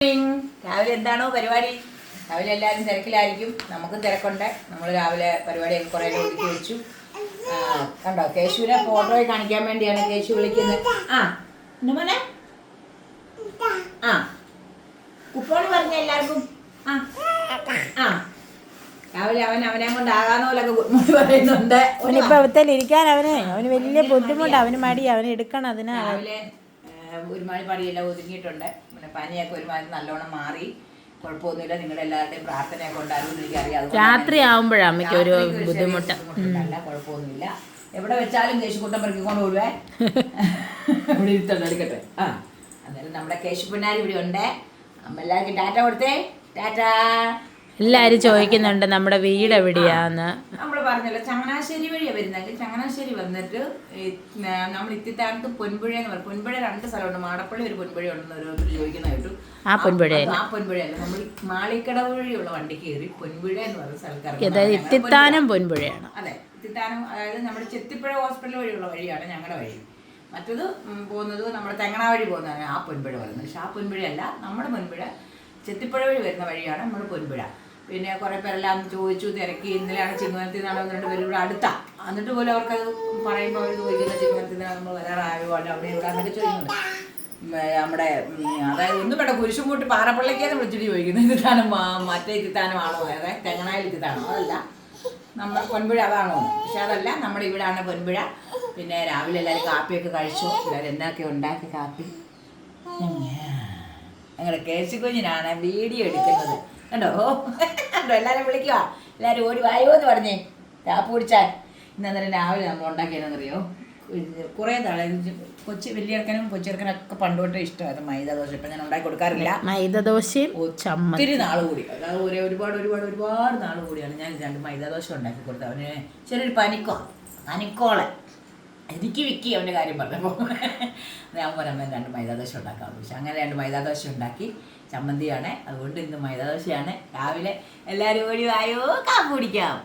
രാവിലെ എന്താണോ പരിപാടി? രാവിലെ എല്ലാവരും തിരക്കിലായിരിക്കും, നമുക്കും തിരക്കുണ്ട്. നമ്മൾ രാവിലെ പരിപാടിയൊക്കെ കുറേ ഒതുക്കി വെച്ചു. കണ്ടോ, കേശുവിനെ ഫോട്ടോയിൽ കാണിക്കാൻ വേണ്ടിയാണ് കേശു വിളിക്കുന്നത്. മോനെ കുപ്പോണി പറഞ്ഞ എല്ലാവർക്കും രാവിലെ അവനെ കൊണ്ടാകാന്ന പോലൊക്കെ ഗുഡ് മോർണിംഗ് പറയുന്നുണ്ട്. അവനിപ്പോ അവത്തേലിരിക്കാൻ അവന് വലിയ ബുദ്ധിമുട്ട്, അവന് മടി, അവന് എടുക്കണം. അതിന് രാവിലെ ഒരുമാതിരി പണിയെല്ലാം ഒതുങ്ങിയിട്ടുണ്ട്. പിന്നെ പനിയൊക്കെ ഒരുമാതിരി നല്ലോണം മാറി, കുഴപ്പമൊന്നുമില്ല. നിങ്ങളുടെ എല്ലാവരുടെയും പ്രാർത്ഥനയൊക്കെ ഉണ്ടായിരുന്നു എനിക്കറിയാം. രാത്രി ആവുമ്പോഴാണ് അമ്മയ്ക്ക് ഒരു ബുദ്ധിമുട്ട്. നല്ല കുഴപ്പമൊന്നുമില്ല. എവിടെ വെച്ചാലും കേശുക്കുട്ടം പെറുക്കിക്കൊണ്ട് പോവേ. ഇവിടെ ഇരുത്തണ്ട, എടുക്കട്ടെ. അന്നേരം നമ്മുടെ കേശുപിന്നാരി ഇവിടെ ഉണ്ട്. അമ്മ എല്ലാവർക്കും ടാറ്റ കൊടുത്തേ. ടാറ്റ. എല്ലാരും ചോദിക്കുന്നുണ്ട് നമ്മുടെ വീട് എവിടെയാന്ന്. നമ്മൾ പറഞ്ഞല്ലോ, ചങ്ങനാശ്ശേരി വഴിയാണ് വരുന്നെങ്കിൽ ചങ്ങനാശ്ശേരി വന്നിട്ട് നമ്മൾ ഇത്തിത്താനത്ത് പൊൻപുഴ എന്ന് പറയും. പൊൻപുഴ 2 സ്ഥലമുണ്ട്, മാടപ്പള്ളി ഒരു പൊൻപുഴ ഉണ്ടെന്ന് ഓരോരുത്തർ ചോദിക്കുന്ന കേട്ടു. ആ പൊൻപുഴയല്ല, നമ്മൾ മാളിക്കടവ് വഴിയുള്ള വണ്ടി കയറി പൊൻപുഴ എന്ന് പറയുന്ന സ്ഥലത്ത് അതായത് ഇത്തിത്താനം പൊൻപുഴയാണ്. അതെ, ഇത്തിത്താനം, അതായത് നമ്മുടെ ചെത്തിപ്പുഴ ഹോസ്പിറ്റൽ വഴിയുള്ള വഴിയാണ് ഞങ്ങളുടെ വഴി. മറ്റത് പോകുന്നത് നമ്മുടെ തെങ്ങണ വഴി പോകുന്നതാണ് ആ പൊൻപുഴ പറയുന്നത്. പക്ഷെ ആ പൊൻപുഴയല്ല, നമ്മുടെ പൊൻപുഴ ചെത്തിപ്പുഴ വഴി വരുന്ന വഴിയാണ് നമ്മുടെ പൊൻപുഴ. പിന്നെ കുറേ പേരെല്ലാം ചോദിച്ചു, തിരക്കി. ഇന്നലെയാണ് ചിങ്ങവനത്തിൽ നിന്നാണ് 1-2 പേര് ഇവിടെ അടുത്താ. എന്നിട്ട് പോലും അവർക്കത് പറയുമ്പോൾ അവർ ചോദിക്കുന്ന ചിങ്ങവനത്തിൽ നിന്നാണ് നമ്മൾ വരാറായോ അവിടെ ഇവിടെ എന്നൊക്കെ ചോദിക്കുന്നുണ്ട്. നമ്മുടെ അതായത് ഒന്നും വേണ്ട, കുരിശുംകൂട്ടി പാറപ്പള്ളിക്കാതെ വിളിച്ചിട്ട് ചോദിക്കുന്നത് ഇത്തിത്താനം മറ്റേ ഇത്തിത്താനമാണോ, അതായത് തെങ്ങണായിൽ ഇത്തിത്താനോ. അതല്ല, നമ്മൾ പൊൻപുഴ അതാണോ? പക്ഷെ അതല്ല, നമ്മുടെ ഇവിടെയാണ് പൊൻപുഴ. പിന്നെ രാവിലെ എല്ലാവരും കാപ്പിയൊക്കെ കഴിച്ചു. എല്ലാവരും എന്തൊക്കെ ഉണ്ടാക്കി കാപ്പി. ഞങ്ങളുടെ കേശുകുഞ്ഞിനാണ് വീഡിയോ എടുക്കുന്നത്. കണ്ടോ എല്ലാവരും വിളിക്കുക, എല്ലാവരും ഓടി വായോ എന്ന് പറഞ്ഞേ കാപ്പി കുടിച്ചാൽ. ഇന്നേരം രാവിലെ നമ്മൾ ഉണ്ടാക്കിയതെന്നറിയോ, കുറേ നാളെ വലിയർക്കനും കൊച്ചിയർക്കനൊക്കെ പണ്ട് തൊട്ടേ ഇഷ്ടമായിരുന്നു മൈദാദോശ. ഇപ്പം ഞാൻ ഉണ്ടാക്കി കൊടുക്കാറില്ല. മൈദാദോശയും ഒത്തിരി നാൾ കൂടി, അതായത് ഒരുപാട് നാൾ കൂടിയാണ് ഞാൻ 2 മൈദാദോശ ഉണ്ടാക്കി കൊടുത്തത്. അവന് ചെറിയൊരു പനിക്കോളെ എനിക്ക് വിക്കി അവൻ്റെ കാര്യം പറഞ്ഞപ്പോൾ ഞാൻ പറഞ്ഞ 2 മൈദാദോശ ഉണ്ടാക്കാം. പക്ഷെ അങ്ങനെ 2 മൈദാദോശ ഉണ്ടാക്കി. ചമ്മന്തിയാണ്, അതുകൊണ്ട് ഇന്ന് മൈദാദോശയാണ്. രാവിലെ എല്ലാവരും ഓടി വായോ കാപ്പി കുടിക്കാം.